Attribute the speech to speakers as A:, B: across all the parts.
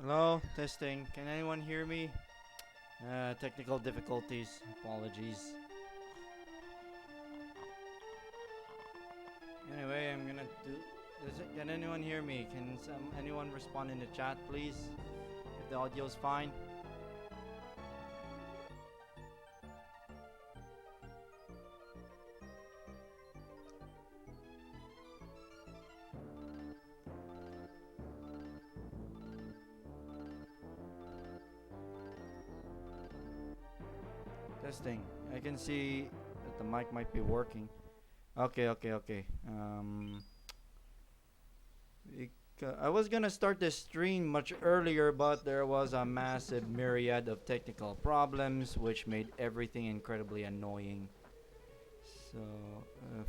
A: Hello, testing. Can anyone hear me? Technical difficulties. Apologies. Anyway, I'm gonna do. Can anyone hear me? Can anyone respond in the chat, please? If the audio's fine. Testing. I can see that the mic might be working. Okay. I was gonna start the stream much earlier, but there was a massive myriad of technical problems, which made everything incredibly annoying. So,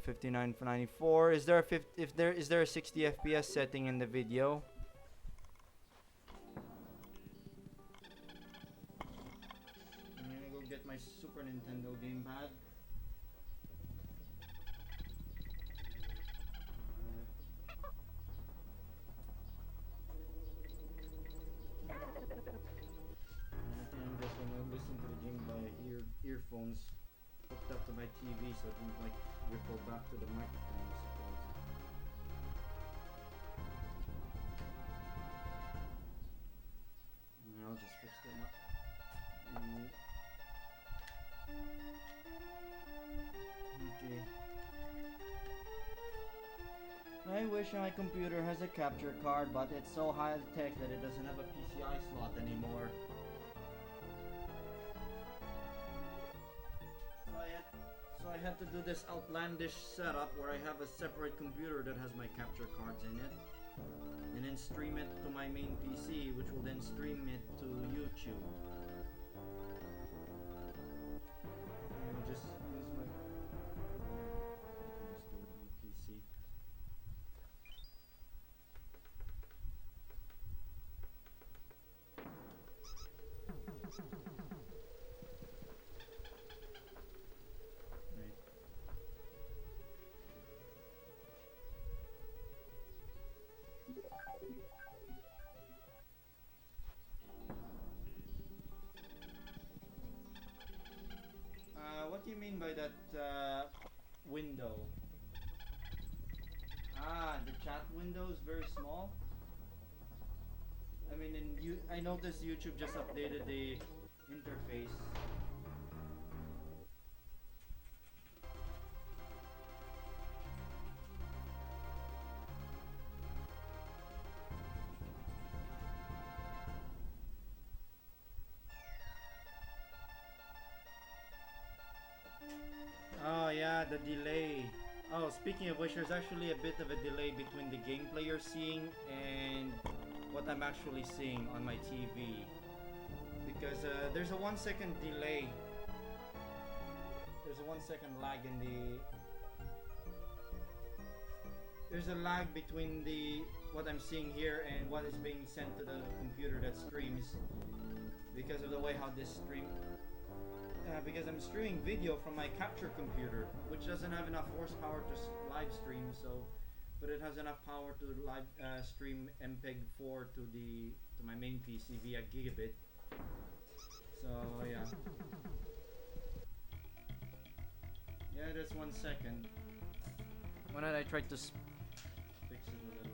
A: 5994. Is there a is there a 60 FPS setting in the video? I'm gonna go get my Super Nintendo gamepad. I think I'm just gonna listen to the game by earphones hooked up to my TV, so it won't like ripple back to the microphone, I suppose. And I'll just fix them up. Okay. I wish my computer has a capture card, but it's so high tech that it doesn't have a PCI slot anymore. So I had to do this outlandish setup where I have a separate computer that has my capture cards in it, and then stream it to my main PC, which will then stream it to YouTube. And just use my just do it on the PC. Right. What do you mean by that window? Ah, the chat window is very small. I mean, I noticed YouTube just updated the interface. Oh yeah, the delay. Oh, speaking of which, there's actually a bit of a delay between the gameplay you're seeing and what I'm actually seeing on my TV. Because there's a 1 second delay. There's a 1 second lag in the. There's a lag between the what I'm seeing here and what is being sent to the computer that streams because of the way how this stream because I'm streaming video from my capture computer, which doesn't have enough horsepower to live stream. So, but it has enough power to live stream MPEG 4 to my main PC via gigabit. So yeah, that's 1 second. Why not I try to fix it a little?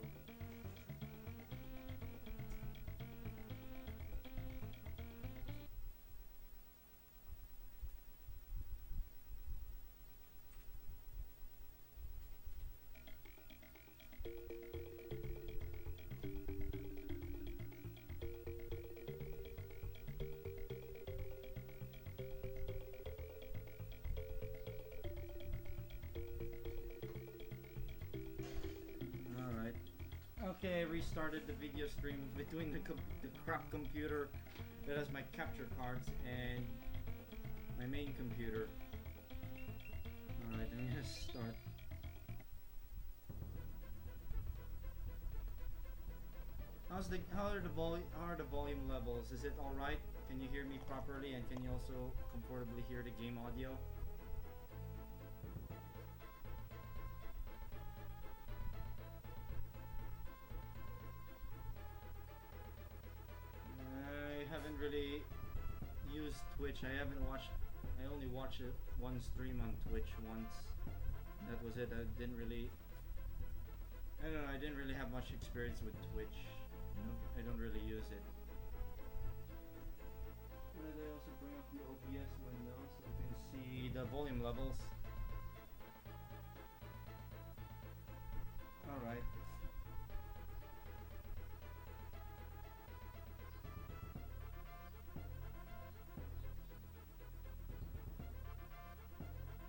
A: Alright. Okay, I restarted the video stream between the crap computer that has my capture cards and my main computer. Alright, I'm gonna start. How are the volume levels? Is it all right? Can you hear me properly, and can you also comfortably hear the game audio? really use Twitch. I haven't watched. I only watched one stream on Twitch once. That was it. I didn't really. I don't know. I didn't really have much experience with Twitch. You know, I don't really use it. Why did I also bring up the OBS window so you can see the volume levels? All right.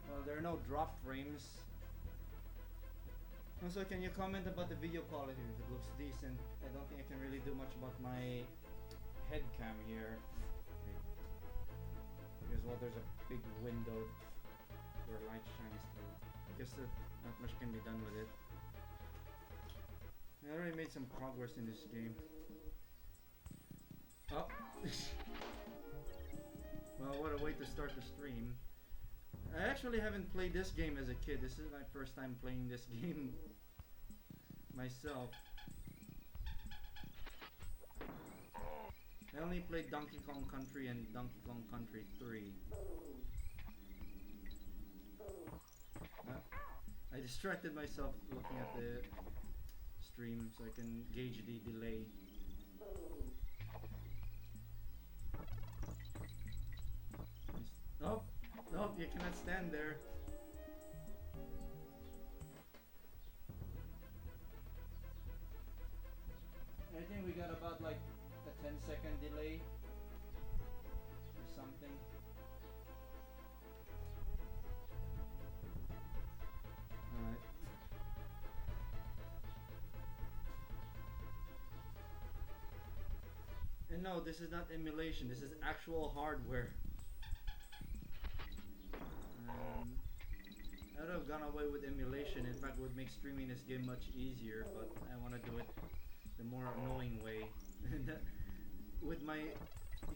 A: Well, there are no drop frames. Also, can you comment about the video quality if it looks decent? I don't think I can really do much about my head cam here. Because, well, there's a big window where light shines through. I guess that not much can be done with it. I already made some progress in this game. Oh! Well, what a way to start the stream. I actually haven't played this game as a kid. This is my first time playing this game myself. I only played Donkey Kong Country and Donkey Kong Country 3. I distracted myself looking at the stream so I can gauge the delay. Oh! No, you cannot stand there. I think we got about like a 10-second delay or something. Alright. And no, this is not emulation, this is actual hardware. I would have gone away with emulation. In fact, it would make streaming this game much easier, but I want to do it the more annoying way. With my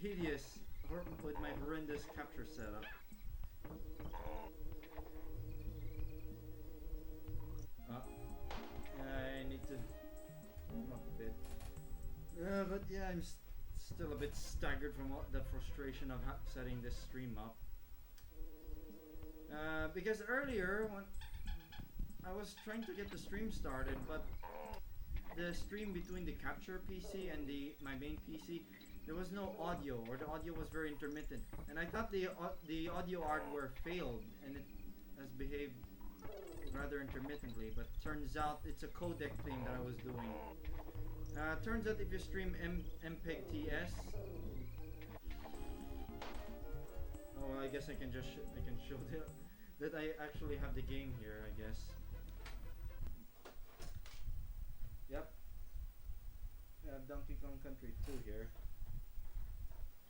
A: with my horrendous capture setup. I need to warm up a bit. But yeah, I'm still a bit staggered from the frustration of setting this stream up. Because earlier when I was trying to get the stream started, but the stream between the capture PC and my main PC, there was no audio, or the audio was very intermittent, and I thought the audio hardware failed and it has behaved rather intermittently, but turns out it's a codec thing that I was doing. Turns out if you stream MPEG TS, oh, I guess I can just show that I actually have the game here, I guess. Yep. I have Donkey Kong Country 2 here.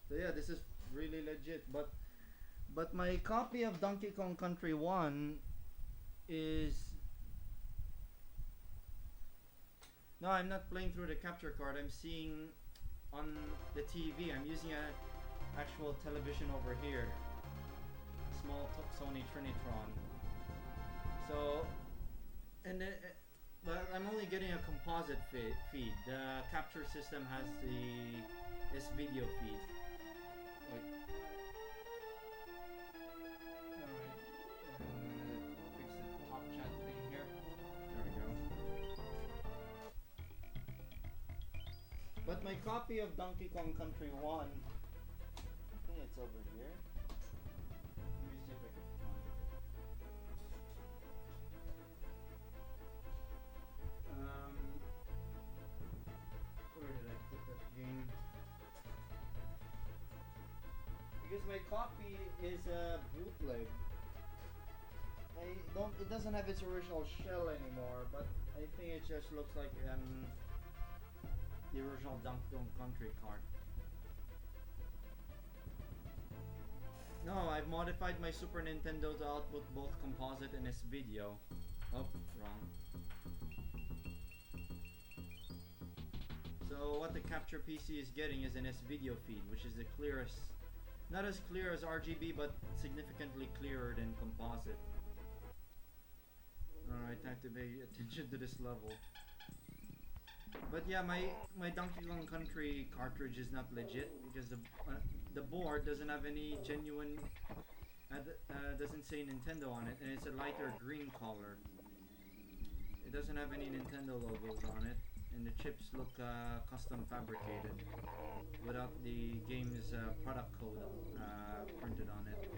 A: So yeah, this is really legit, but my copy of Donkey Kong Country 1 is... No, I'm not playing through the capture card. I'm seeing on the TV. I'm using an actual television over here. Small Sony Trinitron. So, and then, but I'm only getting a composite feed. The capture system has this video feed. Wait. Alright. Fix the top chat thing here. There we go. But my copy of Donkey Kong Country 1, I think it's over here. Let me see if I can find it. Where did I put that game? Because my copy is a bootleg. It doesn't have its original shell anymore, but I think it just looks like the original Donkey Kong Country card. No, I've modified my Super Nintendo to output both composite and S-video. Oh, wrong. So what the capture PC is getting is an S-video feed, which is the clearest. Not as clear as RGB, but significantly clearer than composite. Alright, time to pay attention to this level. But yeah, my Donkey Kong Country cartridge is not legit because the board doesn't have any genuine doesn't say Nintendo on it, and it's a lighter green color. It doesn't have any Nintendo logos on it, and the chips look custom fabricated without the game's product code printed on it.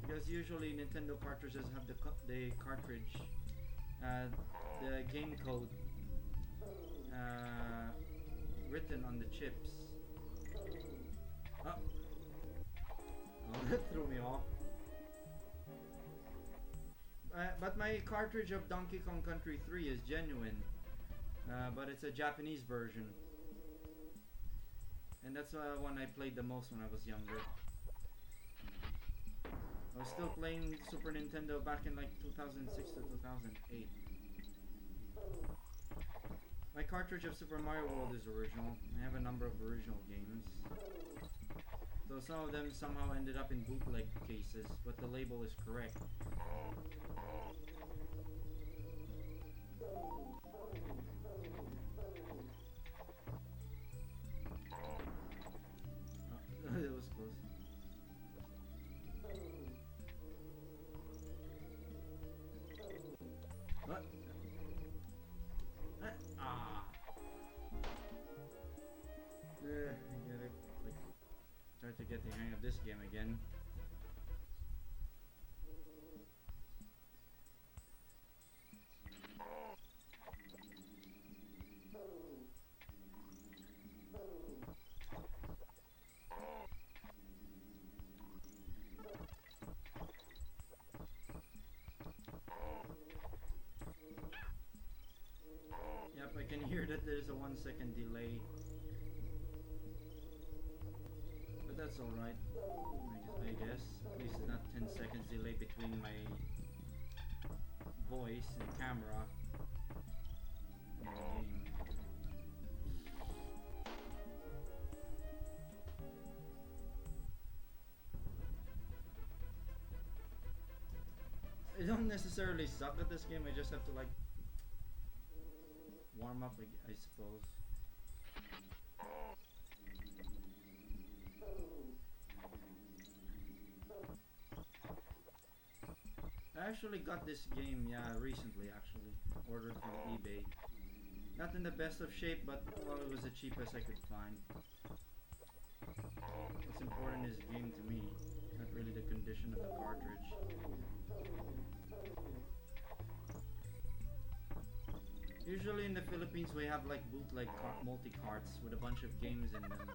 A: Because usually Nintendo cartridges have the cartridge, the game code written on the chips. Oh, that threw me off. But my cartridge of Donkey Kong Country 3 is genuine, but it's a Japanese version, and that's one I played the most when I was younger. I was still playing Super Nintendo back in like 2006 to 2008. My cartridge of Super Mario World is original. I have a number of original games. Though some of them somehow ended up in bootleg cases, but the label is correct. Oh, it was close. What? Ah! I gotta like try to get the hang of this game again. Yep, I can hear that there's a 1 second delay. But that's alright, I guess. At least it's not 10 seconds delay between my voice and camera and the game. I don't necessarily suck at this game, I just have to like warm up, I suppose. I actually got this game, recently actually. Ordered from eBay. Not in the best of shape, but well, it was the cheapest I could find. What's important is the game to me, not really the condition of the cartridge. Usually in the Philippines we have like bootleg multi-carts with a bunch of games in them.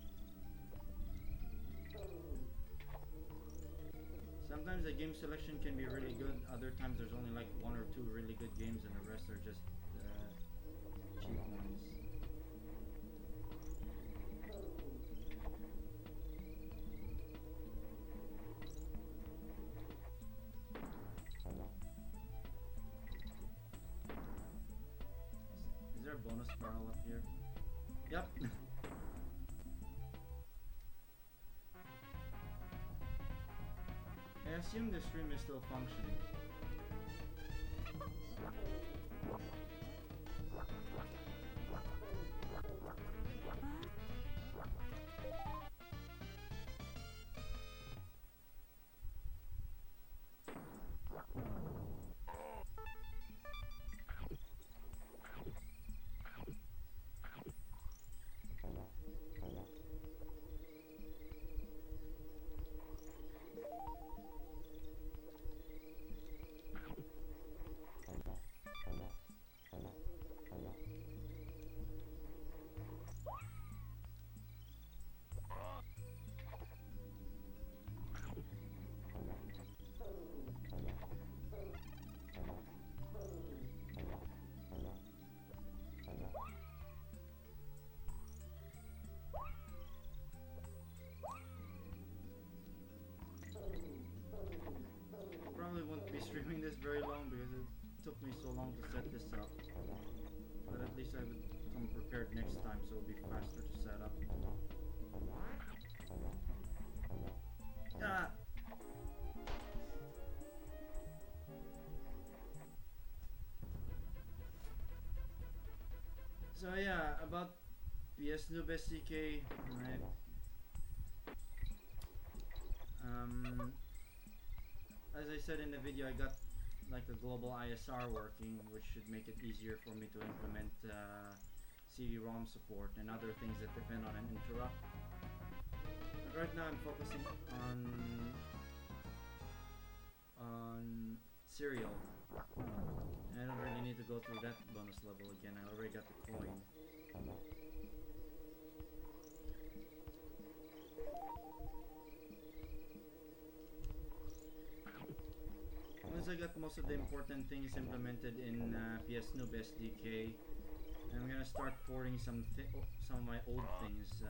A: Sometimes the game selection can be really good, other times there's only like 1 or 2 really good games and the rest are just cheap ones. Is there a bonus barrel up here? Yep. I assume the stream is still functioning. Probably won't be streaming this very long because it took me so long to set this up. But at least I would come prepared next time so it'll be faster to set up. Ah! So yeah, about PS Noob SDK, right? Um, as I said in the video, I got like a global ISR working, which should make it easier for me to implement CD-ROM support and other things that depend on an interrupt. But right now I'm focusing on Serial. I don't really need to go through that bonus level again. I already got the coin. Once I got most of the important things implemented in PS Noob SDK, I'm gonna start porting some of my old things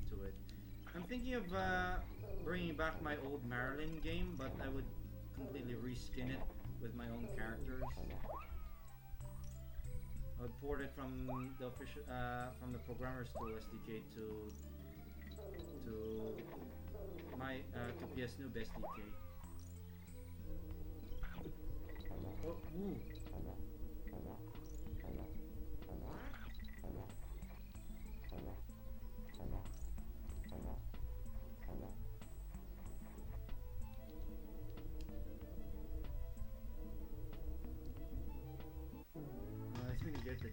A: to it. I'm thinking of bringing back my old Marilyn game, but I would completely reskin it with my own characters. I would port it from the official from the Programmer's Tool SDK to my to PS Noob SDK. Oh, ooh. I didn't get the G.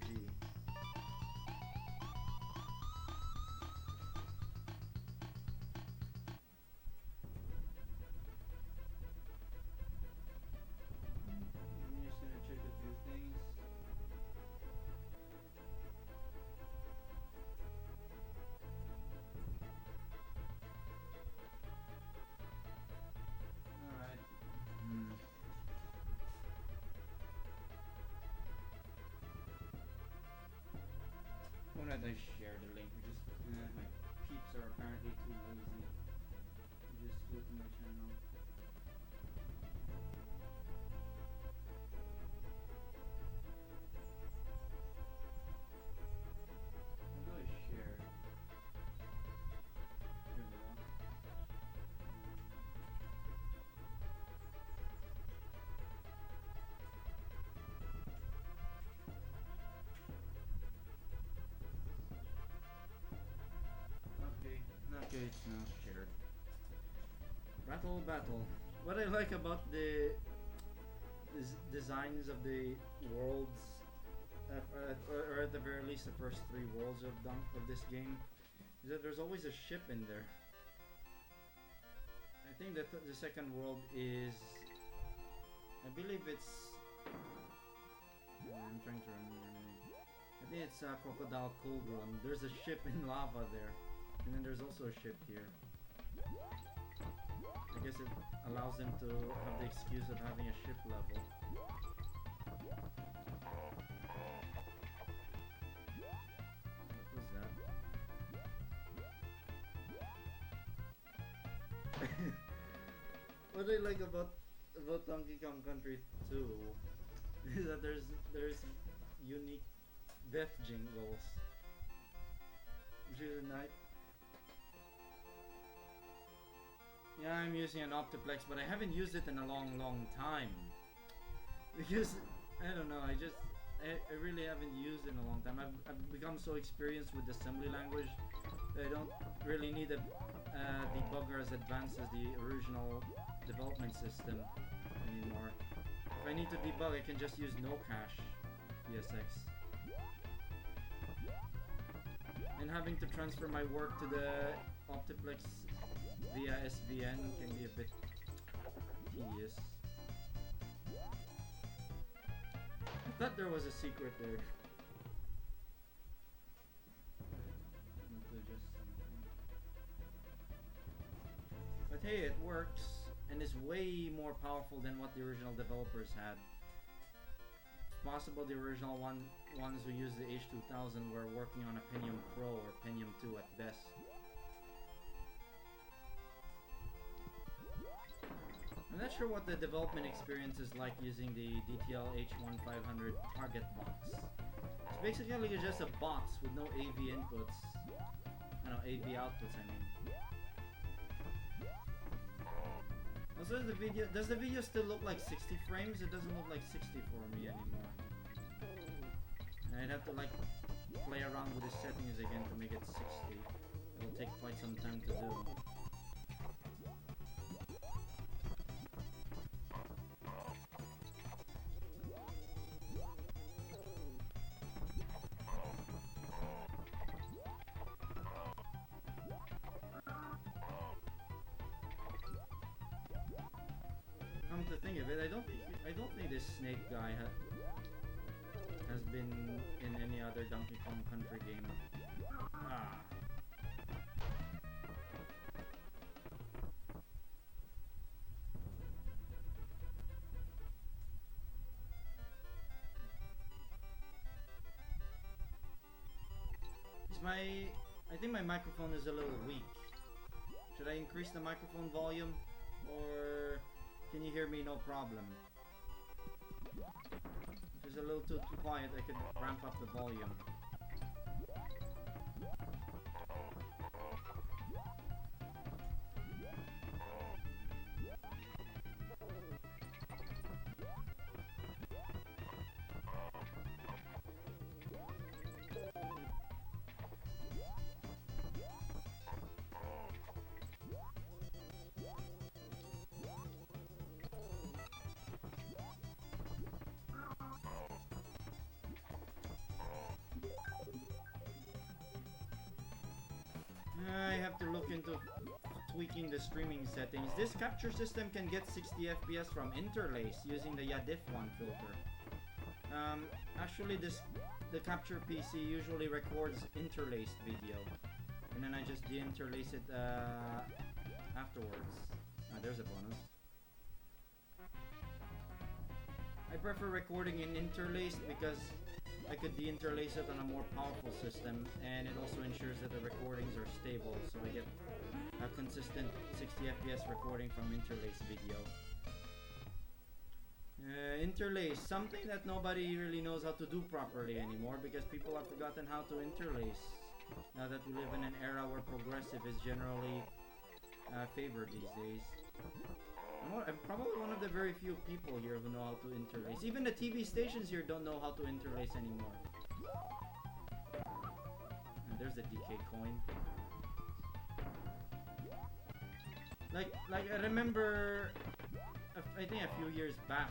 A: I'm just gonna check a few things. Alright. Why not I share the link? My peeps are apparently too lazy to just go to my channel. How do I share? There we go. Okay, it's now shared. Battle. What I like about the designs of the worlds, or at the very least the first 3 worlds of this game, is that there's always a ship in there. I think that the second world is, I believe it's, I'm trying to remember the name. I think it's Crocodile Cauldron. There's a ship in lava there, and then there's also a ship here. I guess it allows them to have the excuse of having a ship level. What was that? What I like about Donkey Kong Country 2 is that there's unique death jingles, which is nice. Yeah, I'm using an Optiplex, but I haven't used it in a long time. Because, I don't know, I really haven't used it in a long time. I've become so experienced with assembly language that I don't really need a debugger as advanced as the original development system anymore. If I need to debug, I can just use no cache ESX. And having to transfer my work to the Optiplex via SVN can be a bit tedious. I thought there was a secret there. But hey, it works, and is way more powerful than what the original developers had. It's possible the original ones who used the H2000 were working on a Pentium Pro or Pentium 2 at best. I'm not sure what the development experience is like using the DTL H1500 target box. It's basically just a box with no AV inputs. AV outputs, I mean. Also, does the video still look like 60 frames? It doesn't look like 60 for me anymore. And I'd have to like play around with the settings again to make it 60. It'll take quite some time to do. Come to think of it, I don't think this snake guy has been in any other Donkey Kong Country game. Ah. I think my microphone is a little weak. Should I increase the microphone volume? Or can you hear me no problem? If it's a little too quiet, I could ramp up the volume. I have to look into tweaking the streaming settings. This capture system can get 60 FPS from interlace using the YaDiff1 filter. Actually, the capture PC usually records interlaced video, and then I just deinterlace it afterwards. There's a bonus. I prefer recording in interlaced because I could deinterlace it on a more powerful system, and it also ensures that the recordings are stable, so I get a consistent 60 FPS recording from interlaced video. Interlace, something that nobody really knows how to do properly anymore because people have forgotten how to interlace. Now that we live in an era where progressive is generally favored these days. I'm probably one of the very few people here who know how to interlace. Even the TV stations here don't know how to interlace anymore. And there's the DK coin. Like I remember, I think a few years back,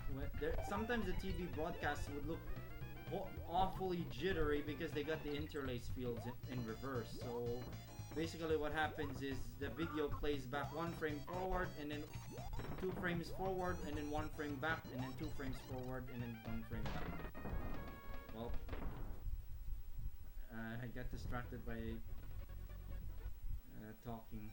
A: sometimes the TV broadcasts would look awfully jittery because they got the interlace fields in reverse. So basically what happens is the video plays back 1 frame forward and then 2 frames forward and then 1 frame back and then 2 frames forward and then 1 frame back. Well, I got distracted by talking.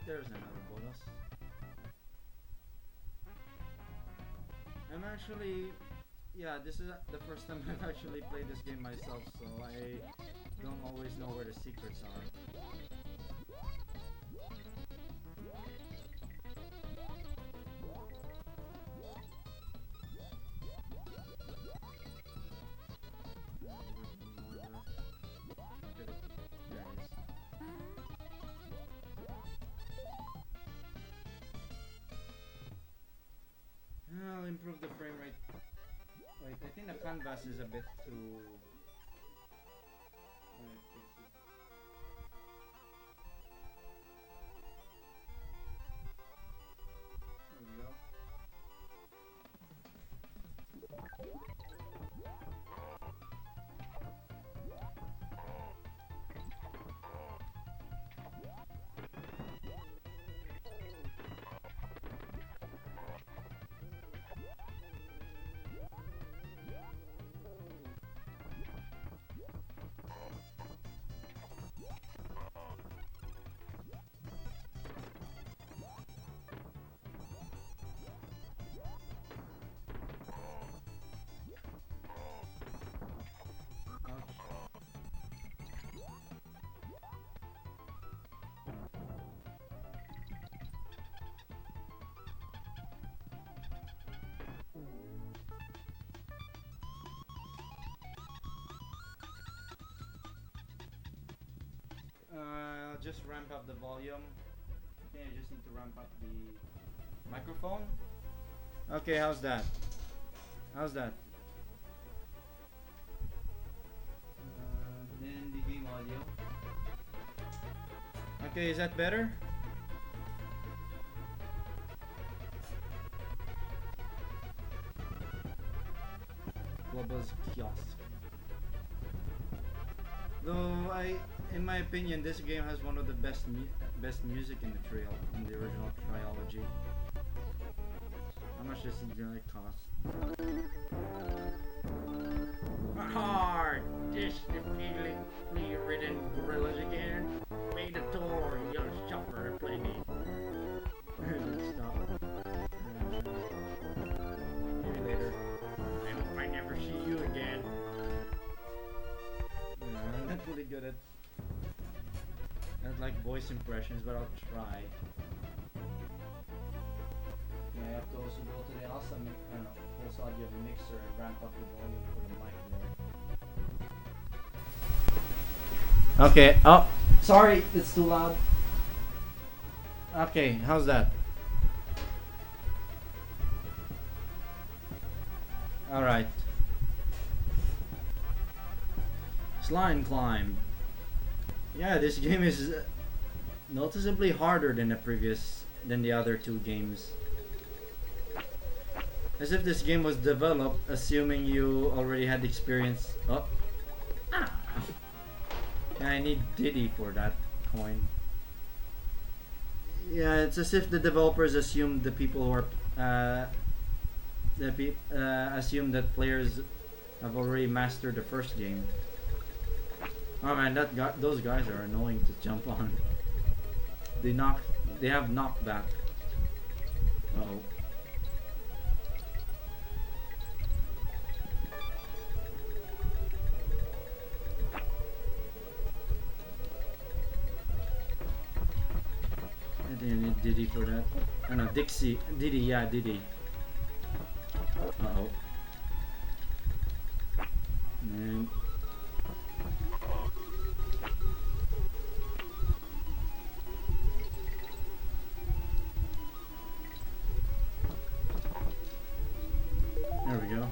A: There's another bonus. I'm actually, yeah, this is the first time I've actually played this game myself, so I don't always know where the secrets are. I'll improve the frame rate. Wait, I think the canvas is a bit too... There we go. just ramp up the volume. I think I just need to ramp up the microphone. Okay, how's that? How's that? Then the game audio. Okay, is that better? Global's kiosk. Though in my opinion, this game has one of the best music in the original trilogy. How much does it really cost? Hard! This repeatedly ridden gorillas again. Made a tour, young shopper, play me. Stop. Maybe later. I hope I never see you again. I'm not really good at like voice impressions, but I'll try. Yeah, I have to also go to the Pulse Audio mixer and ramp up the volume for the mic there. Okay, oh, sorry, it's too loud. Okay, how's that? Alright. Slime Climb. Yeah, this game is noticeably harder than the other two games. As if this game was developed assuming you already had experience. Oh. Ah. Yeah, I need Diddy for that coin. Yeah, it's as if the developers assumed the people who are assume that players have already mastered the first game. Oh man, those guys are annoying to jump on. They have knockback. Uh-oh. I think I need Diddy for that. Oh no, Dixie. Diddy, yeah, Diddy. Uh-oh. And there we go.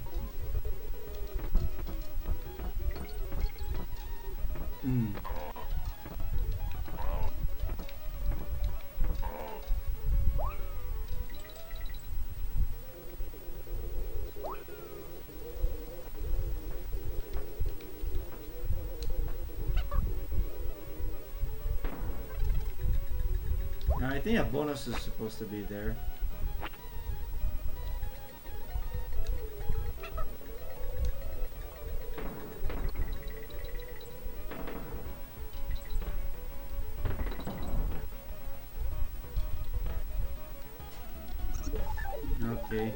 A: I think a bonus is supposed to be there. Okay.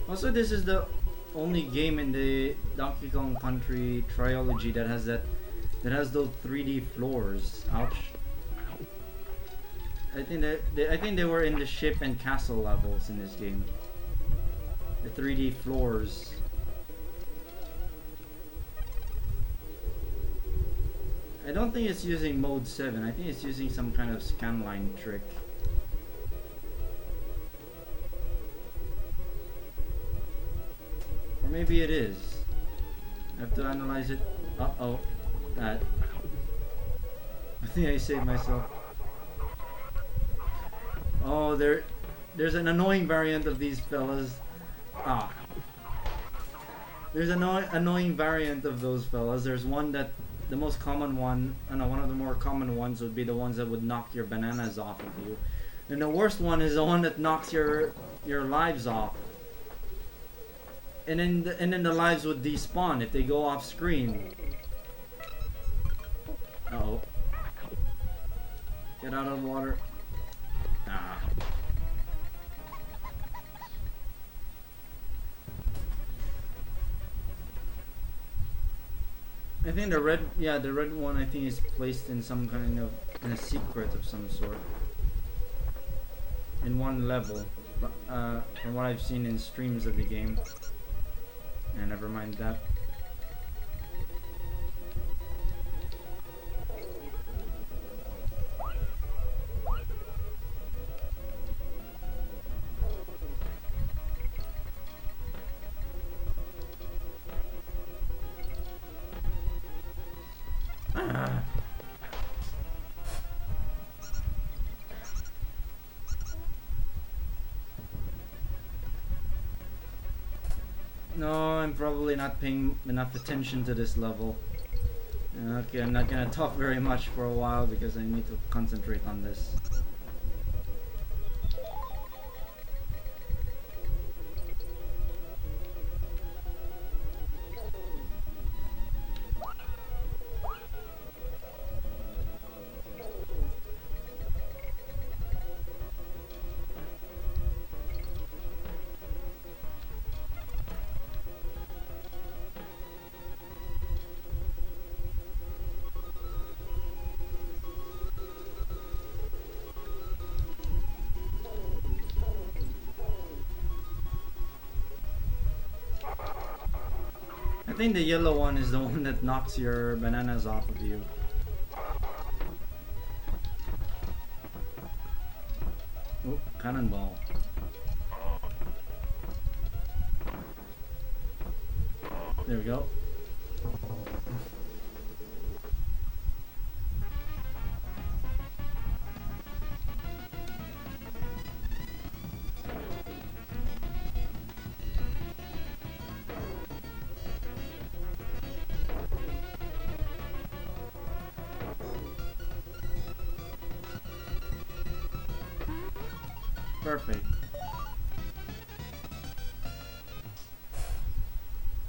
A: Also, this is the only game in the Donkey Kong Country trilogy that has those 3D floors. Ouch. I think they were in the ship and castle levels in this game. The 3D floors. I don't think it's using mode 7. I think it's using some kind of scanline trick. Or maybe it is. I have to analyze it. Uh-oh. That. I think I saved myself. Oh, there's an annoying variant of these fellas. Ah. There's an annoying variant of those fellas. There's one that, the most common one, one of the more common ones would be the ones that would knock your bananas off of you. And the worst one is the one that knocks your lives off. And then the lives would despawn if they go off screen. Uh-oh. Get out of the water. Ah. I think the red one I think is placed in some kind of, in a secret of some sort. In one level. From what I've seen in streams of the game. And never mind that. Ah. No, I'm probably not paying enough attention to this level. Okay, I'm not gonna talk very much for a while because I need to concentrate on this. I think the yellow one is the one that knocks your bananas off of you. Oh, cannonball. There we go. Perfect.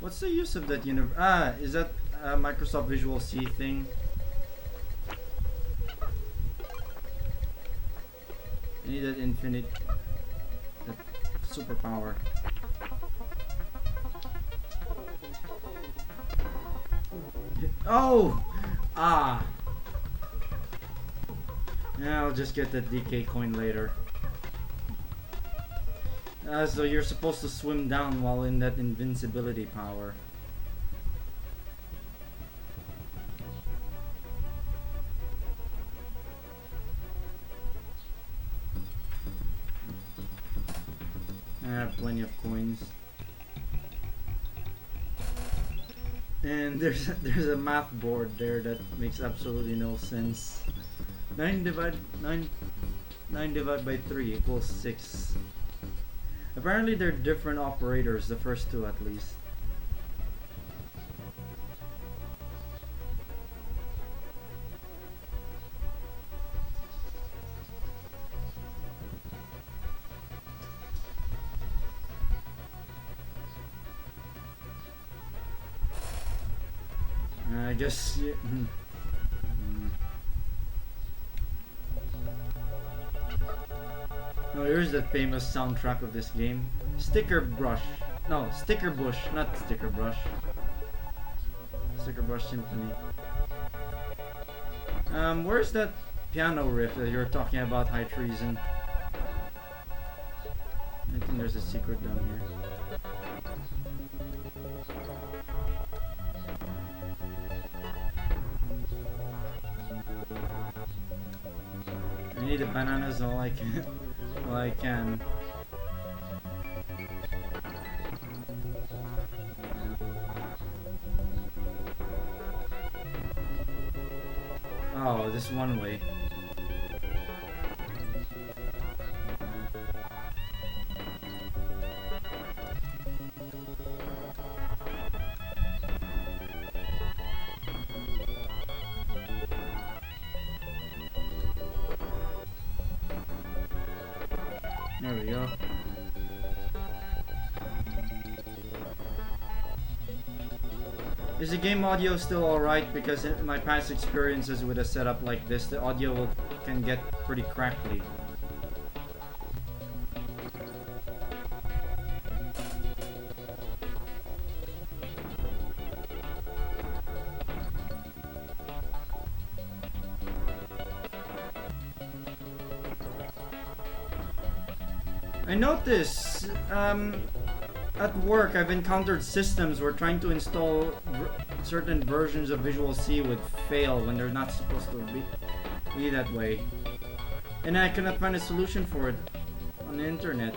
A: What's the use of that is that a Microsoft Visual C thing? I need that infinite, that superpower. Oh! Ah! Yeah, I'll just get that DK coin later. So you're supposed to swim down while in that invincibility power. I have plenty of coins. And there's a math board there that makes absolutely no sense. 9 divided by 3 equals 6. Apparently they're different operators, the first two at least. I guess... Yeah. Oh, here's the famous soundtrack of this game. Sticker Brush. No, Sticker Bush, not Sticker Brush. Sticker Brush Symphony. Where's that piano riff that you're talking about, High Treason? I think there's a secret down here. I need the bananas all I can. All I can. Oh, this one way. There we go. Is the game audio still alright? Because in my past experiences with a setup like this, the audio can get pretty crackly. I noticed, at work, I've encountered systems where trying to install certain versions of Visual C would fail when they're not supposed to be that way. And I cannot find a solution for it on the internet.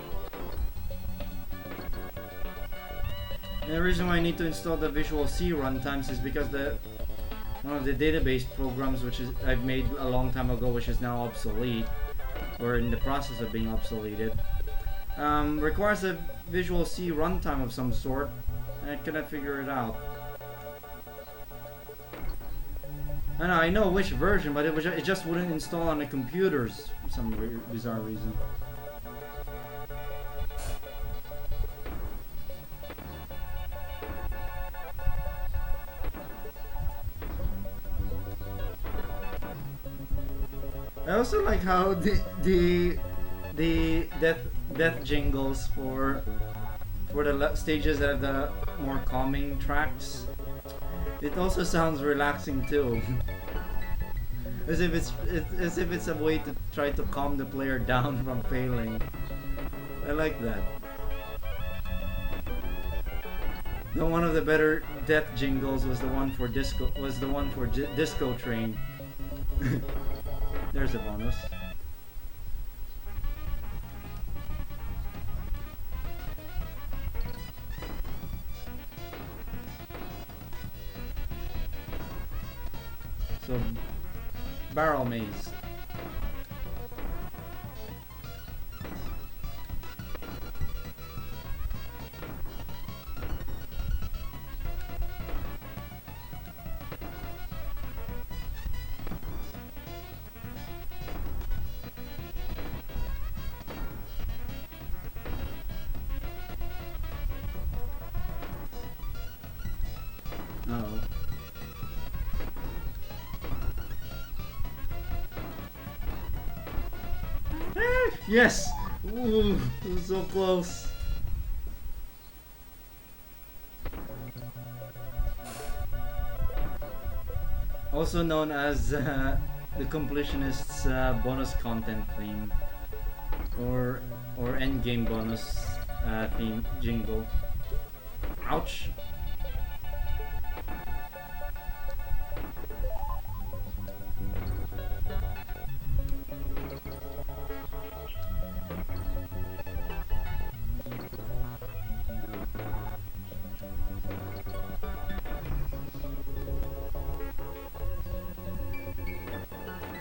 A: And the reason why I need to install the Visual C runtimes is because one of the database programs which I've made a long time ago, which is now obsolete, or in the process of being obsoleted, requires a Visual C runtime of some sort, and I cannot figure it out. I know which version, but it just wouldn't install on the computers for some bizarre reason. I also like how the death jingles for the stages that have the more calming tracks. It also sounds relaxing too. as if it's a way to try to calm the player down from failing. I like that. No, one of the better death jingles was the one for Disco Train. There's a bonus. So, barrel maze. Uh-oh. Yes! Ooh, it was so close. Also known as the completionist's bonus content theme, or endgame bonus theme jingle. Ouch!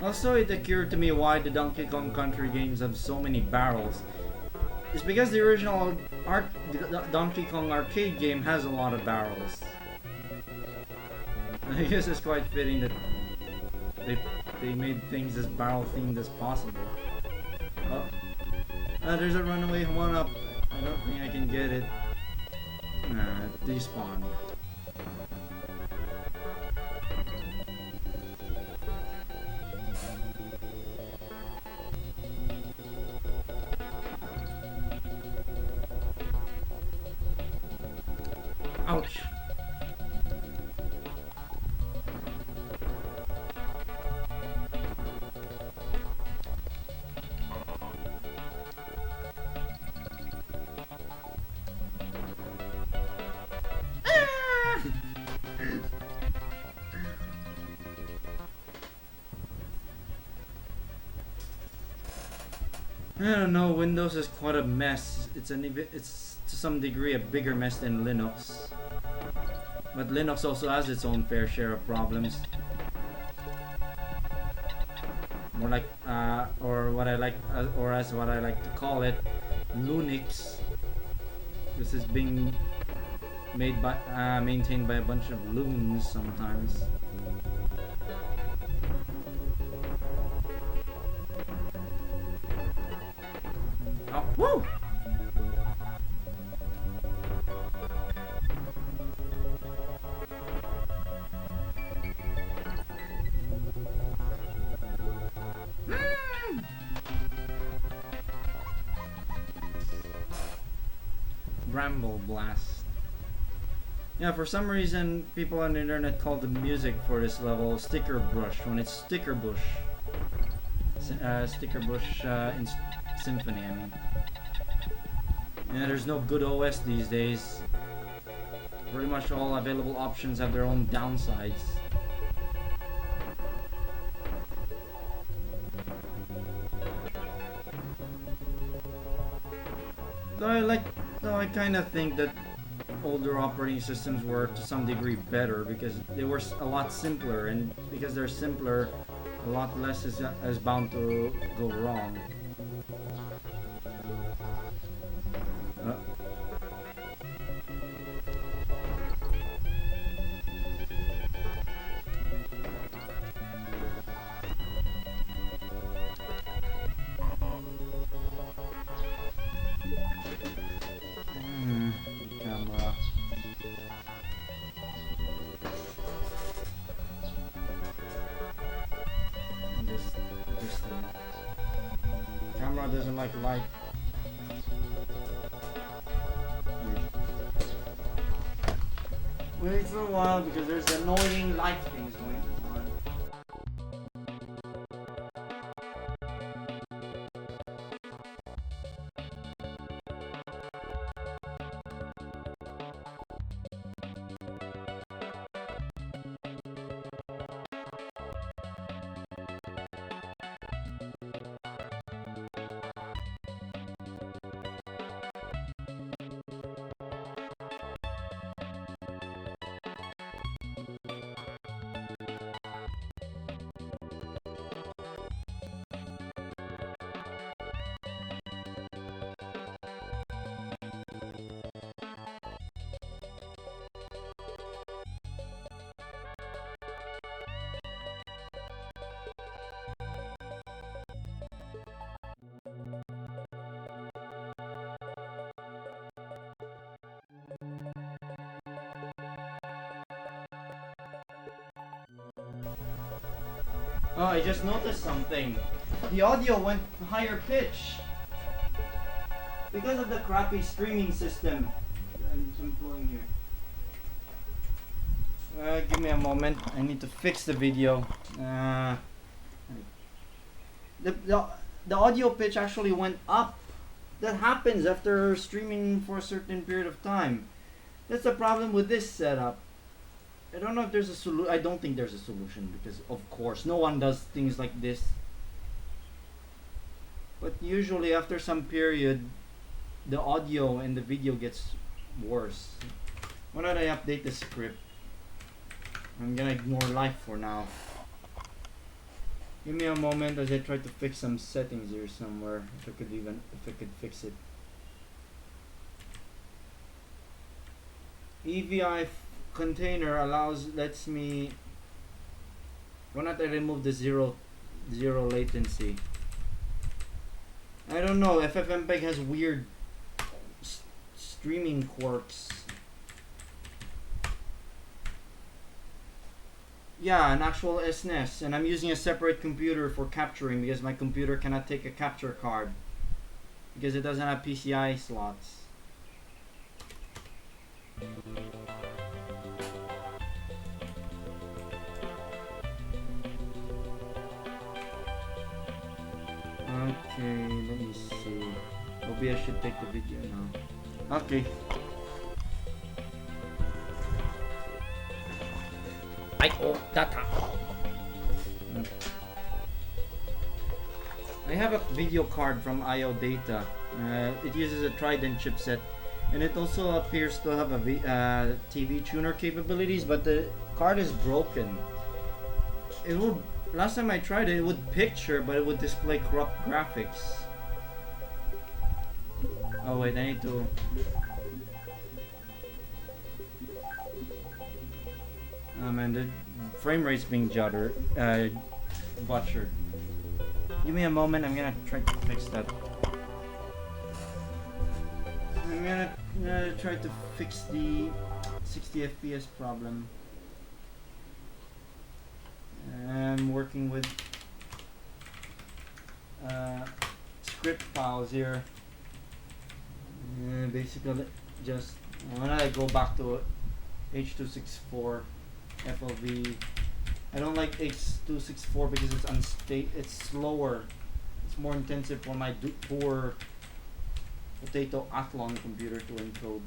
A: Also, it occurred to me why the Donkey Kong Country games have so many barrels. It's because the original Donkey Kong arcade game has a lot of barrels. I guess it's quite fitting that they made things as barrel themed as possible. Oh, there's a runaway one-up. I don't think I can get it. Nah, it despawned. Ouch. I don't know, Windows is quite a mess. It's to some degree a bigger mess than Linux. But Linux also has its own fair share of problems. More like, or what I like, or as what I like to call it, Lunix. This is being made by, maintained by a bunch of loons sometimes. Oh, woo! Bramble Blast. Yeah, for some reason, people on the internet call the music for this level Sticker Brush when it's Sticker Bush. Sticker Bush in Symphony, I mean. Yeah, there's no good OS these days. Pretty much all available options have their own downsides. Though I kind of think that older operating systems were to some degree better because they were a lot simpler, and because they're simpler, a lot less is bound to go wrong. Camera. This thing. Camera doesn't like light. Wait for a while because there's annoying light things going on. Oh, I just noticed something. The audio went higher pitch because of the crappy streaming system I'm employing here. Give me a moment. I need to fix the video. The audio pitch actually went up. That happens after streaming for a certain period of time. That's the problem with this setup. I don't know if there's a solution. I don't think there's a solution because, of course, no one does things like this. But usually, after some period, the audio and the video gets worse. Why don't I update the script? I'm gonna ignore life for now. Give me a moment as I try to fix some settings here somewhere. If I could fix it. EVI container lets me. Why not I remove the zero latency? I don't know. FFmpeg has weird streaming quirks. Yeah, an actual SNES, and I'm using a separate computer for capturing because my computer cannot take a capture card because it doesn't have PCI slots. Okay, let me see. Maybe I should take the video now. Okay. Data. I have a video card from IO Data. It uses a Trident chipset, and it also appears to have a TV tuner capabilities, but the card is broken. It will. Last time I tried it, it would picture, but it would display corrupt graphics. Oh wait, I need to. Oh man, the frame rate's being butchered. Give me a moment, I'm gonna try to fix that. I'm gonna try to fix the 60 FPS problem. I'm working with script files here. Basically, just when I go back to H.264 FLV, I don't like H.264 because it's unstable. It's slower. It's more intensive for my poor Potato Athlon computer to encode.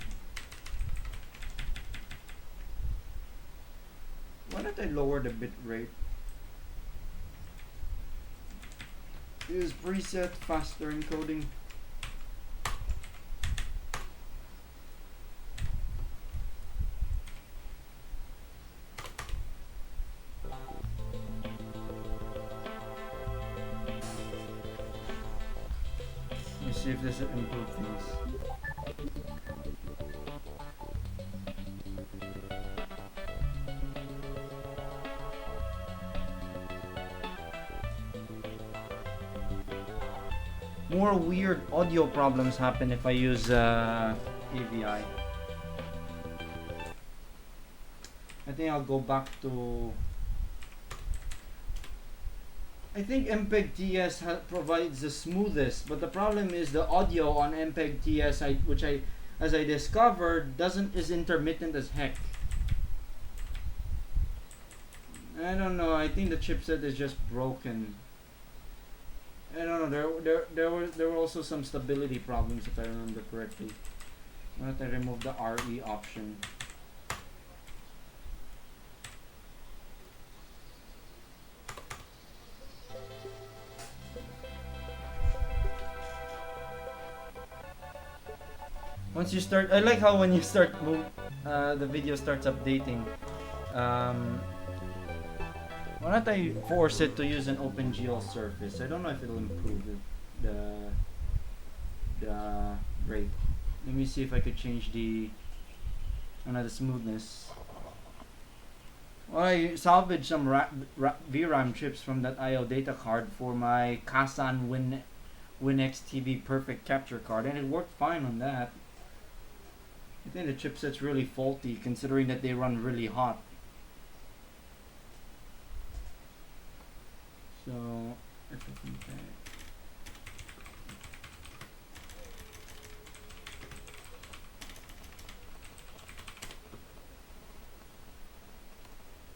A: Why don't I lower the bit rate? Use preset faster encoding. Let's see if this will improve things. More weird audio problems happen if I use AVI. I think I'll go back to. I think MPEG TS provides the smoothest, but the problem is the audio on MPEG TS, as I discovered, is intermittent as heck. I don't know. I think the chipset is just broken. I don't know. There were also some stability problems if I remember correctly. Why don't I remove the RE option? Once you start, I like how when you start the video starts updating. Why don't I force it to use an OpenGL surface? I don't know if it'll improve the rate. Let me see if I could change the smoothness. Well, I salvaged some VRAM chips from that IO data card for my Kasan WinX TV Perfect Capture card, and it worked fine on that. I think the chipset's really faulty considering that they run really hot. So,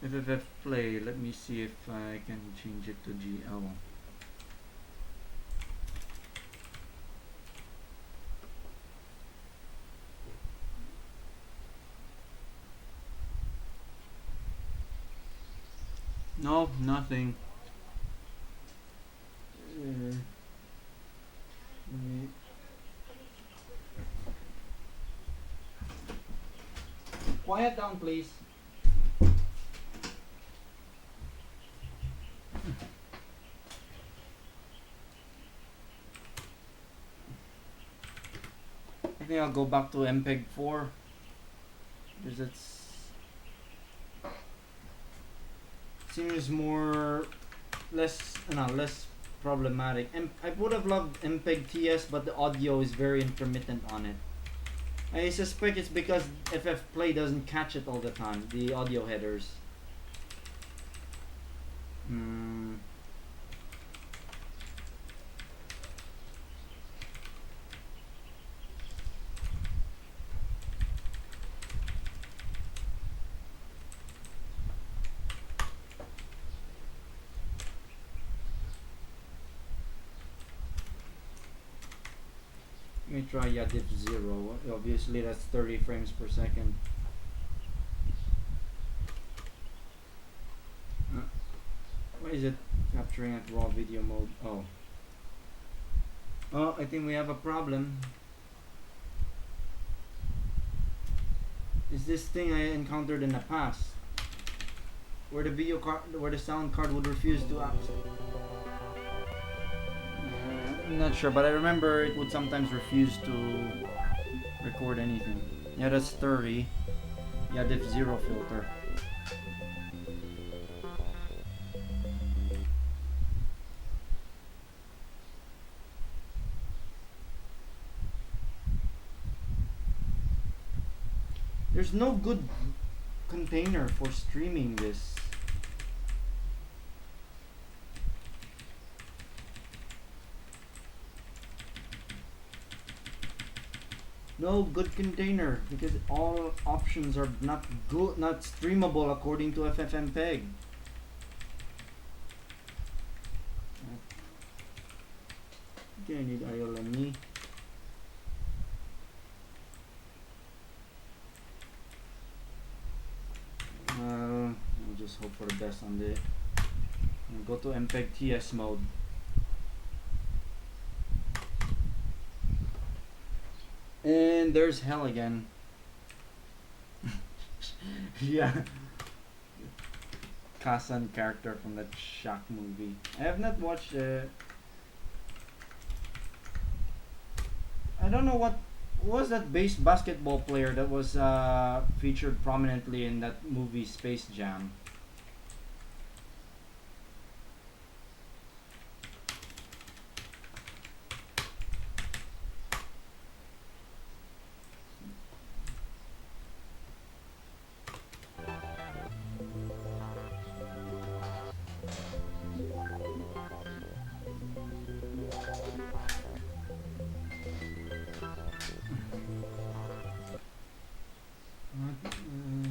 A: FFF play, let me see if I can change it to GL. No, nothing. Quiet down, please. I think I'll go back to MPEG 4 because it seems less problematic. I would have loved MPEG TS, but the audio is very intermittent on it. I suspect it's because FF Play doesn't catch it all the time, the audio headers. Let me try Yadif 0. Obviously that's 30 frames per second. Why is it capturing at raw video mode? Oh. Oh, I think we have a problem. Is this thing I encountered in the past, where the sound card would refuse to access. I'm not sure, but I remember it would sometimes refuse to record anything. Yeah, that's 30. Yeah, diff 0 filter. There's no good container for streaming this. No good container because all options are not good, not streamable according to FFmpeg. Okay, I need ILME. I'll just hope for the best on the. I'll go to MPEG TS mode. And there's hell again. Yeah. Kasan character from that Shaq movie. I have not watched. I don't know what was that base basketball player that was featured prominently in that movie Space Jam.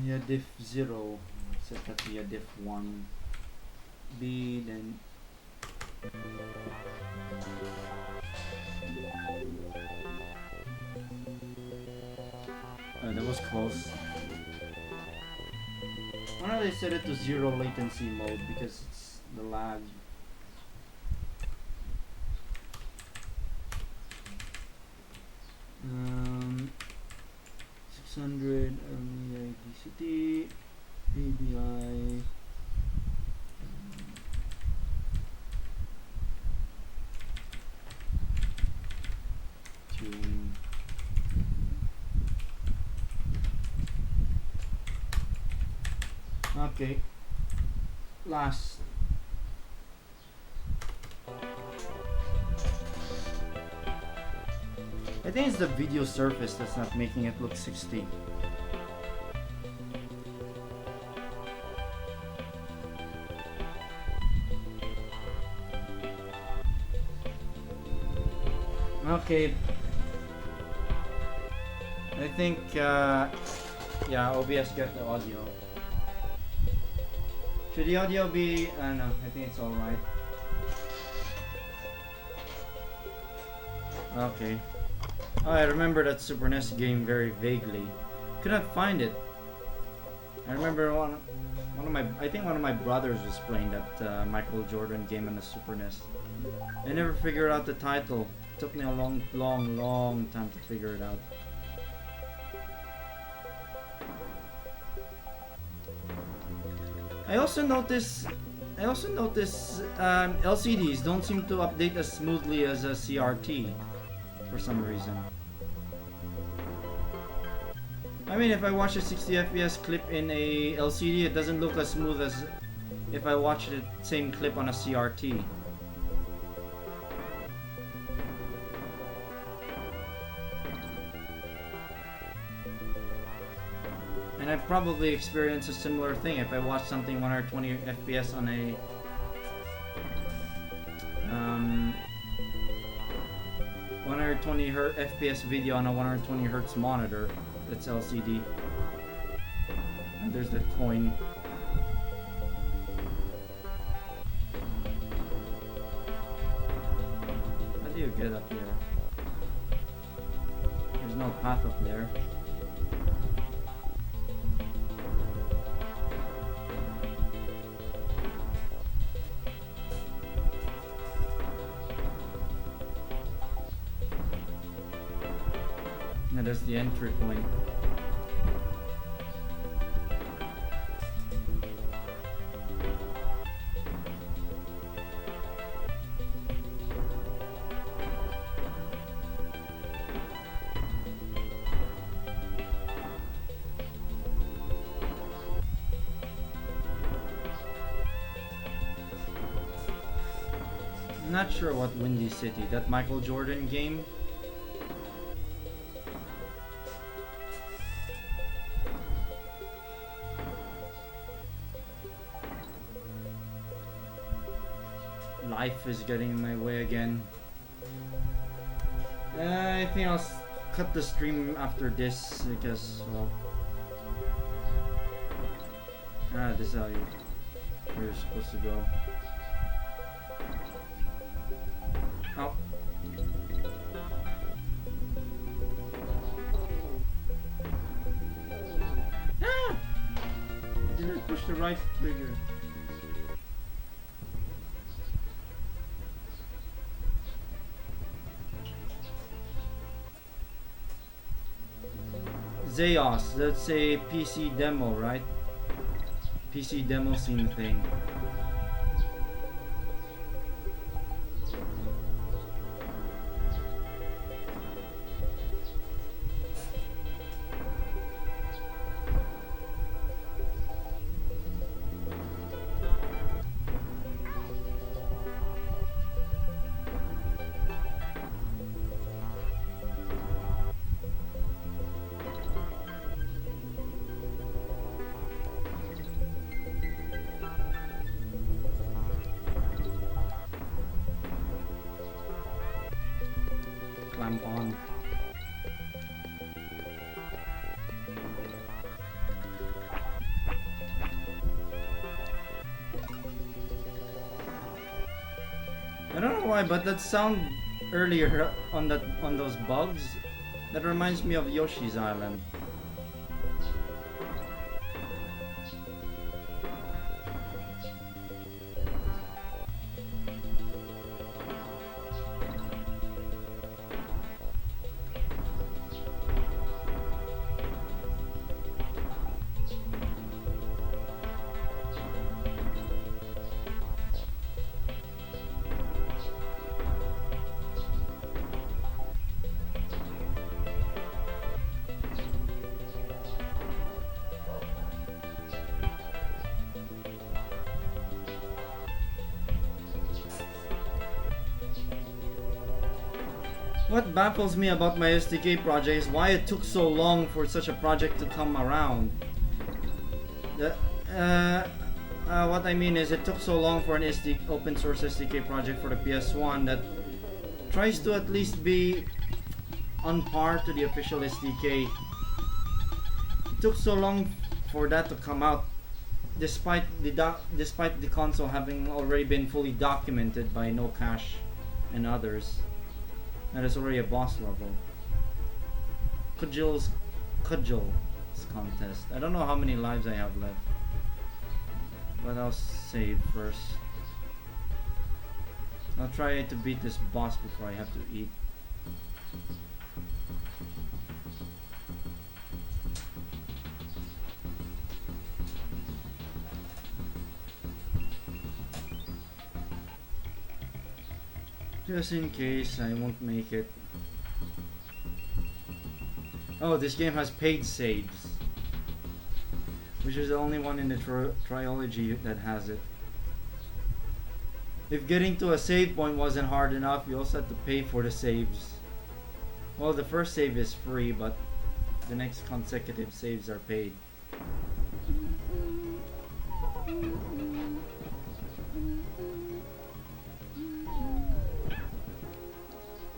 A: Yeah, diff 0. Set that to diff 1. B, then. That was close. Why don't they set it to 0 latency mode because it's the lag. 600 DCT ABI tune. Okay, last. I think it's the video surface that's not making it look 60. Okay. I think, yeah, OBS got the audio. Should the audio be, no, I think it's alright. Okay. Oh, I remember that Super NES game very vaguely. Could not find it. I remember I think one of my brothers was playing that Michael Jordan game on the Super NES. I never figured out the title. It took me a long time to figure it out. I also notice LCDs don't seem to update as smoothly as a CRT for some reason. I mean, if I watch a 60 FPS clip in a LCD, it doesn't look as smooth as if I watch the same clip on a CRT. And I've probably experienced a similar thing if I watch something 120 FPS on a 120 FPS video on a 120 Hertz monitor that's LCD. And there's that coin. How do you get up here? There's no path up there. And that's the entry point. Not sure what Windy City, that Michael Jordan game. Life is getting in my way again. I think I'll cut the stream after this because, well, this is how you're supposed to go. Oh. Ah! Didn't Push the right trigger. Zeos, that's a PC demo, right? PC demo scene thing. Clamp on. I don't know why, but that sound earlier on those bugs, that reminds me of Yoshi's Island. What baffles me about my SDK project is why it took so long for such a project to come around. The, what I mean is it took so long for an open source SDK project for the PS1 that tries to at least be on par to the official SDK. It took so long for that to come out, despite the console having already been fully documented by No Cache and others. That is already a boss level. Cudgels contest. I don't know how many lives I have left, but I'll save first. I'll try to beat this boss before I have to eat. Just in case I won't make it. Oh, this game has paid saves, which is the only one in the trilogy that has it. If getting to a save point wasn't hard enough, you also have to pay for the saves. Well, the first save is free, but the next consecutive saves are paid.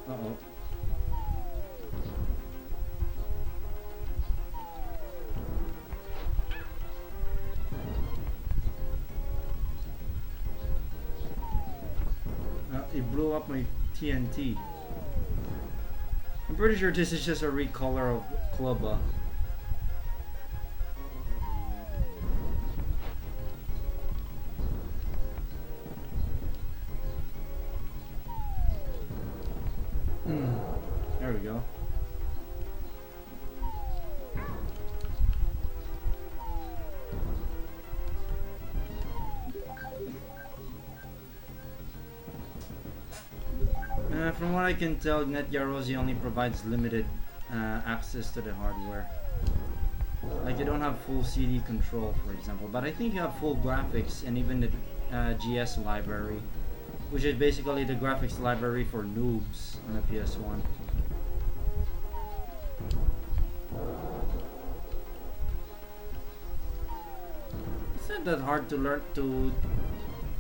A: Uh-oh. It blew up my TNT. I'm pretty sure this is just a recolor of Clubba. There we go. From what I can tell, NetYaroze only provides limited access to the hardware. Like you don't have full CD control, for example, but I think you have full graphics and even the GS library, which is basically the graphics library for noobs on a PS1. It's not that hard to learn to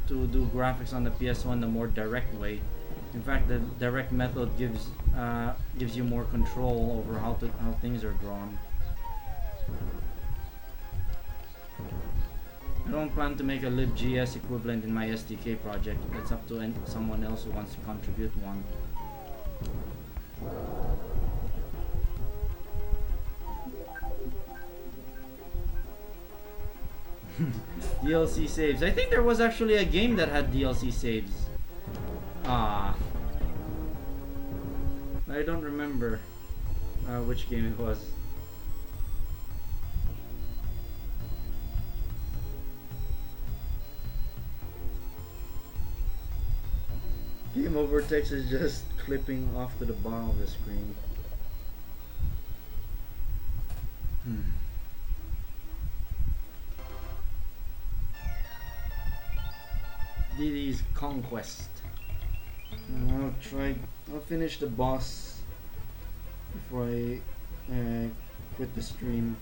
A: do graphics on the PS1 the more direct way. In fact, the direct method gives you more control over how things are drawn. I don't plan to make a libgs equivalent in my SDK project. It's up to someone else who wants to contribute one. DLC saves. I think there was actually a game that had DLC saves. Ah, I don't remember which game it was. Game over text is just clipping off to the bottom of the screen. Diddy's Conquest. I'll finish the boss before I quit the stream.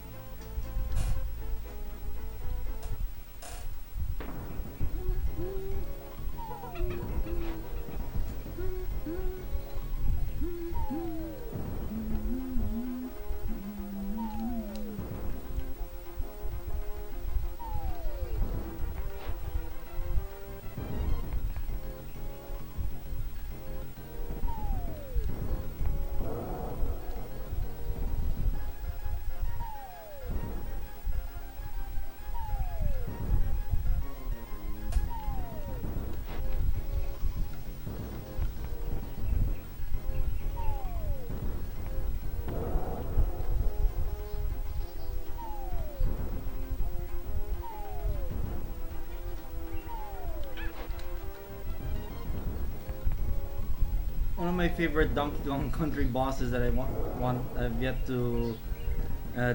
A: One of my favorite Donkey Kong Country bosses that I've yet to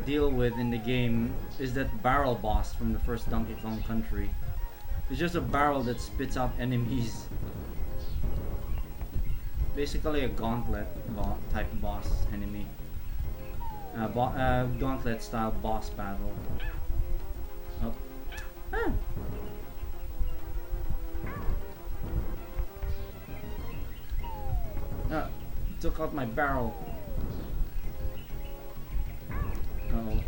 A: deal with in the game is that barrel boss from the first Donkey Kong Country. It's just a barrel that spits out enemies. Basically a gauntlet type boss enemy. Gauntlet style boss battle. Oh. Ah. Took out my barrel. Uh-oh.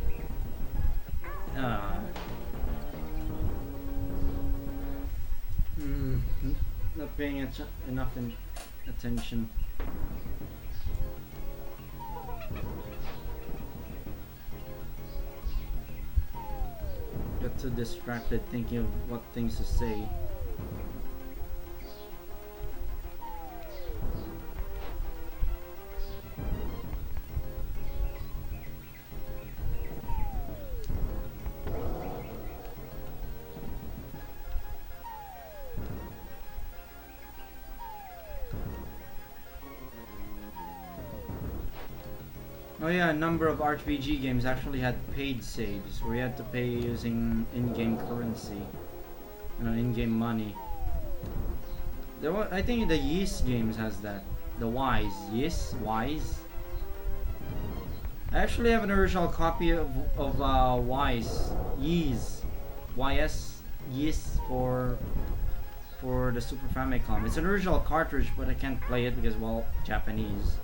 A: Not paying enough attention. Got too distracted thinking of what things to say. Oh yeah, a number of RPG games actually had paid saves where you had to pay using in-game currency, in-game money. I think the Ys games has that. The Wise, Wise. I actually have an original copy of Wise, Ys, Ys for the Super Famicom. It's an original cartridge, but I can't play it because, well, Japanese.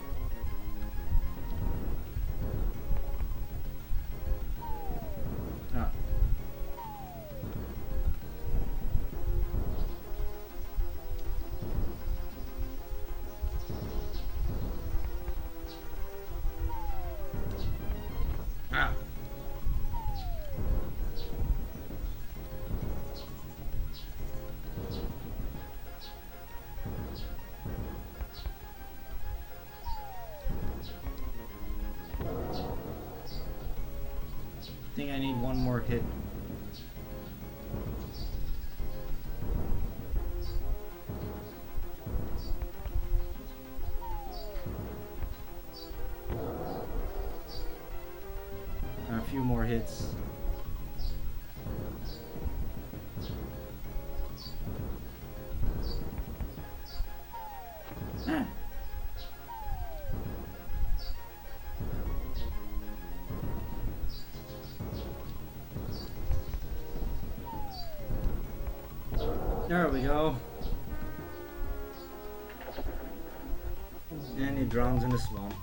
A: I think I need one more hit. A few more hits. Ah. There we go. And he drowns in the swamp.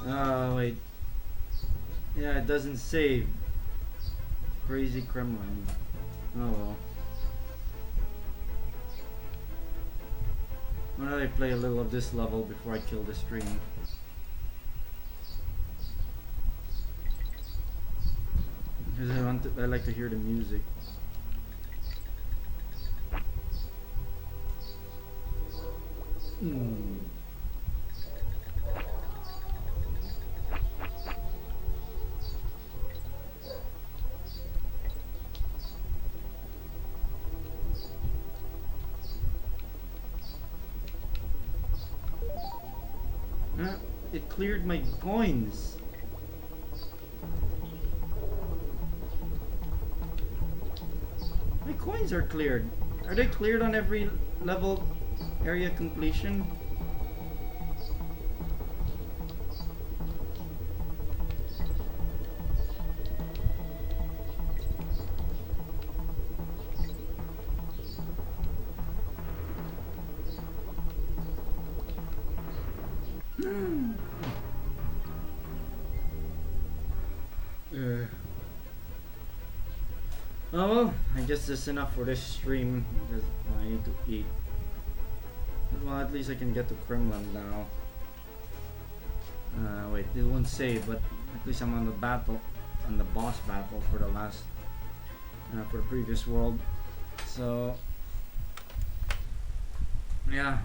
A: Oh, wait. Yeah, it doesn't save. Crazy Kremlin. Oh well. Why don't I play a little of this level before I kill the stream? Because I like to hear the music. Hmm. Huh? It cleared my coins. My coins are cleared. Are they cleared on every level area completion? Hmm. Oh well, I guess that's enough for this stream because I need to eat. Well, at least I can get to Kremlin now. Wait, it won't save, but at least I'm on the battle, on the boss battle for the last, for the previous world. So, yeah.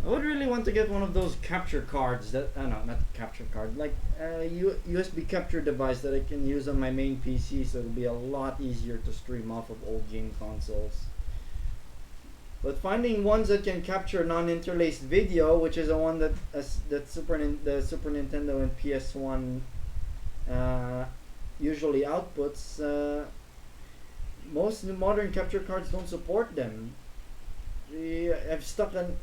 A: I would really want to get one of those capture cards that, no, not capture card, like a USB capture device that I can use on my main PC, so it'll be a lot easier to stream off of old game consoles. But finding ones that can capture non-interlaced video, which is the one that the Super Nintendo and PS1 usually outputs, most modern capture cards don't support them. I've stuck on.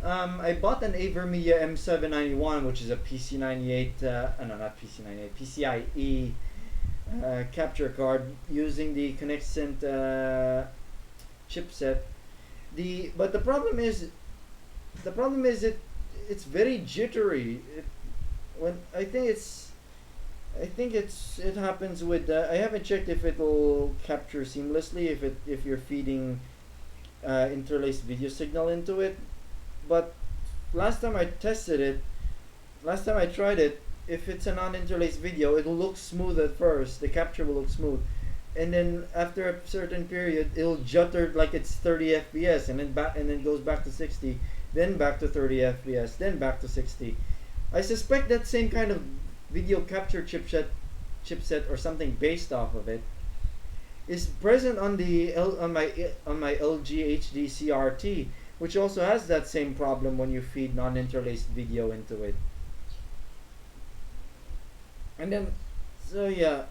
A: I bought an Avermedia M791, which is a PC98. No, not PC98. PCIe capture card using the Connexent chipset. But the problem is it's very jittery. It happens with. I haven't checked if it'll capture seamlessly if you're feeding interlaced video signal into it, but last time I tried it, if it's a non-interlaced video, it'll look smooth at first. The capture will look smooth, and then after a certain period, it'll jutter like it's 30 FPS, and then goes back to 60, then back to 30 FPS, then back to 60. I suspect that same kind of video capture chipset or something based off of it is present on my LG HD CRT, which also has that same problem when you feed non-interlaced video into it. And then, so yeah,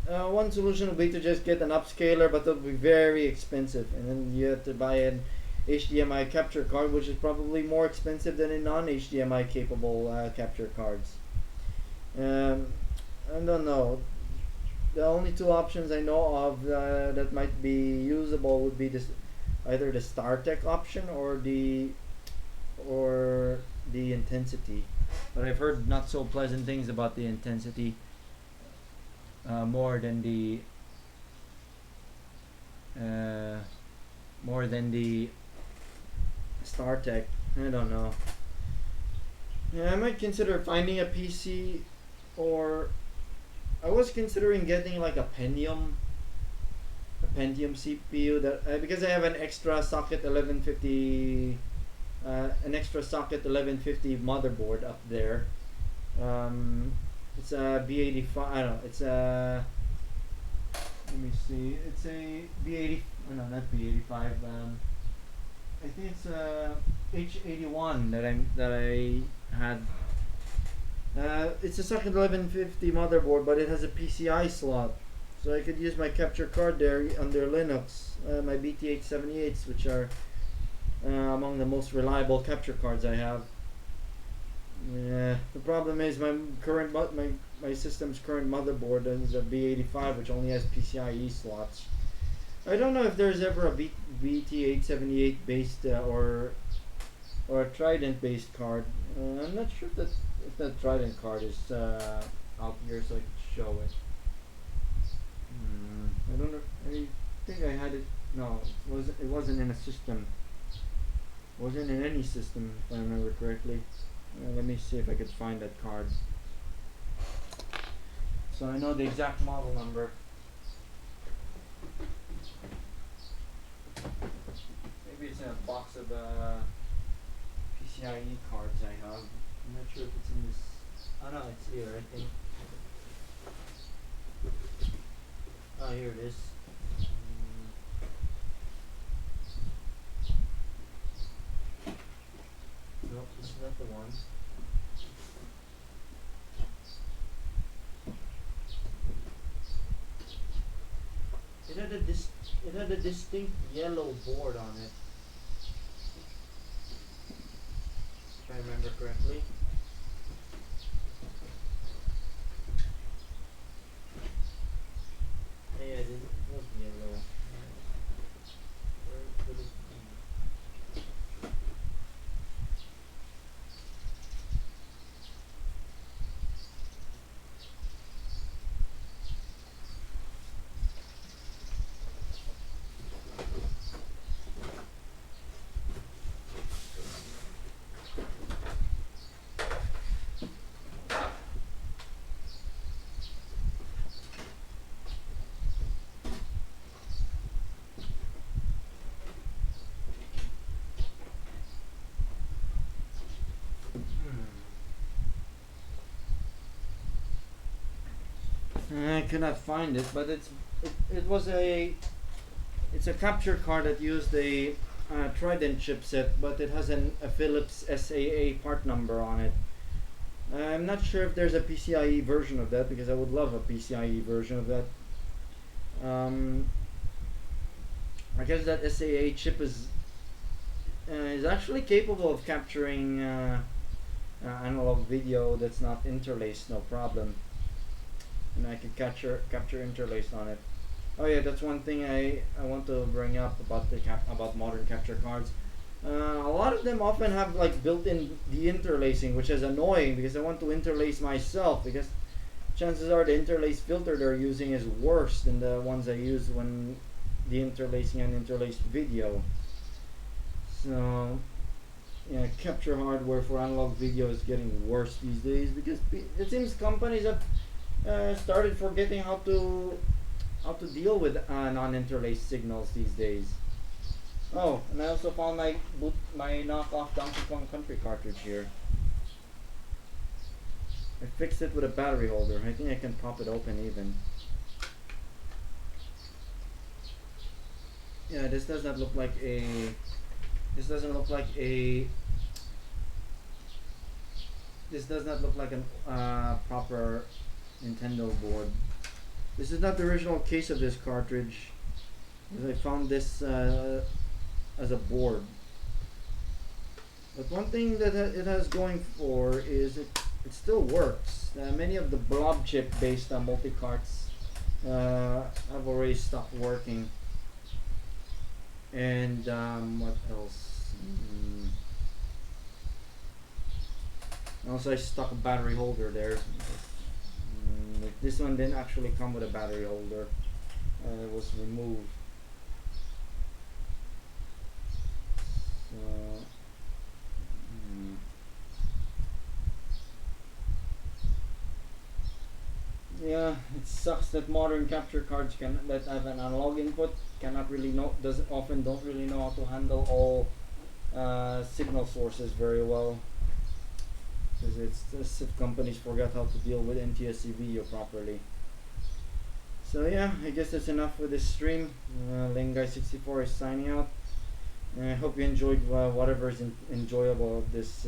A: one solution would be to just get an upscaler, but it'll be very expensive, and then you have to buy an HDMI capture card, which is probably more expensive than a non-HDMI capable capture cards. I don't know. The only two options I know of that might be usable would be either the StarTech option or the Intensity. But I've heard not so pleasant things about the Intensity more than the StarTech. I don't know. Yeah, I might consider finding a PC, or I was considering getting like a Pentium CPU that because I have an extra socket 1150 motherboard up there. It's a B85. I don't know. It's a. Let me see. It's a B80. No, not B85. I think it's a H81 that I had. It's a socket 1150 motherboard, but it has a PCI slot, so I could use my capture card there under Linux. My BT878s, which are among the most reliable capture cards I have. Yeah, the problem is my system's current motherboard is a B85, which only has PCIe slots. I don't know if there's ever a BT878 based or a Trident based card. I'm not sure if that Trident card is out here, so I could show it. I don't know. I think I had it. No, it wasn't in a system. It wasn't in any system, if I remember correctly. Let me see if I could find that card. so I know the exact model number. Maybe it's in a box of PCIe cards I have. I'm not sure if it's in this. Oh no, it's here, I think. Oh, here it is. Nope, this is not the one. It had a distinct yellow board on it. If I remember correctly. Yeah, it was yellow. Where could it be? I cannot find it, but it was it's a capture card that used a Trident chipset, but it has a Philips SAA part number on it. I'm not sure if there's a PCIe version of that, because I would love a PCIe version of that. I guess that SAA chip is actually capable of capturing analog video that's not interlaced, no problem. And I could capture interlace on it. Oh yeah, that's one thing I want to bring up about about modern capture cards. A lot of them often have like built-in deinterlacing, which is annoying because I want to interlace myself, because chances are the interlace filter they're using is worse than the ones I use when deinterlacing an interlaced video. So yeah, capture hardware for analog video is getting worse these days, because it seems companies have started forgetting how to deal with non-interlaced signals these days. Oh, and I also found my knockoff Donkey Kong Country cartridge here. I fixed it with a battery holder. I think I can pop it open even. Yeah, this does not look like a. This doesn't look like a. This does not look like a proper Nintendo board. This is not the original case of this cartridge, because I found this as a board. But one thing that it has going for is it still works. Many of the blob chip based multi-carts have already stopped working. And what else? Also, I stuck a battery holder there. This one didn't actually come with a battery holder. It was removed. So, yeah, it sucks that modern capture cards that have an analog input cannot really don't really know how to handle all signal sources very well. Because it's as if companies forgot how to deal with NTSC video properly. So yeah, I guess that's enough for this stream. LaneGuy64 is signing out. And I hope you enjoyed whatever is enjoyable of this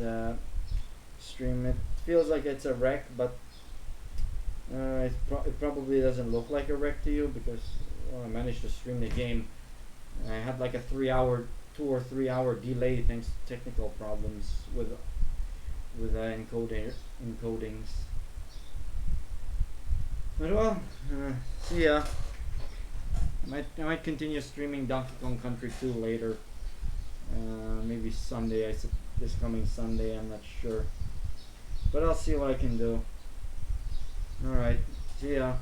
A: stream. It feels like it's a wreck, but it probably doesn't look like a wreck to you, because I managed to stream the game. I had like a 2 or 3 hour delay thanks to technical problems with encodings. But well, see ya. I might continue streaming Donkey Kong Country 2 later. Maybe Sunday. This coming Sunday. I'm not sure, but I'll see what I can do. All right. See ya.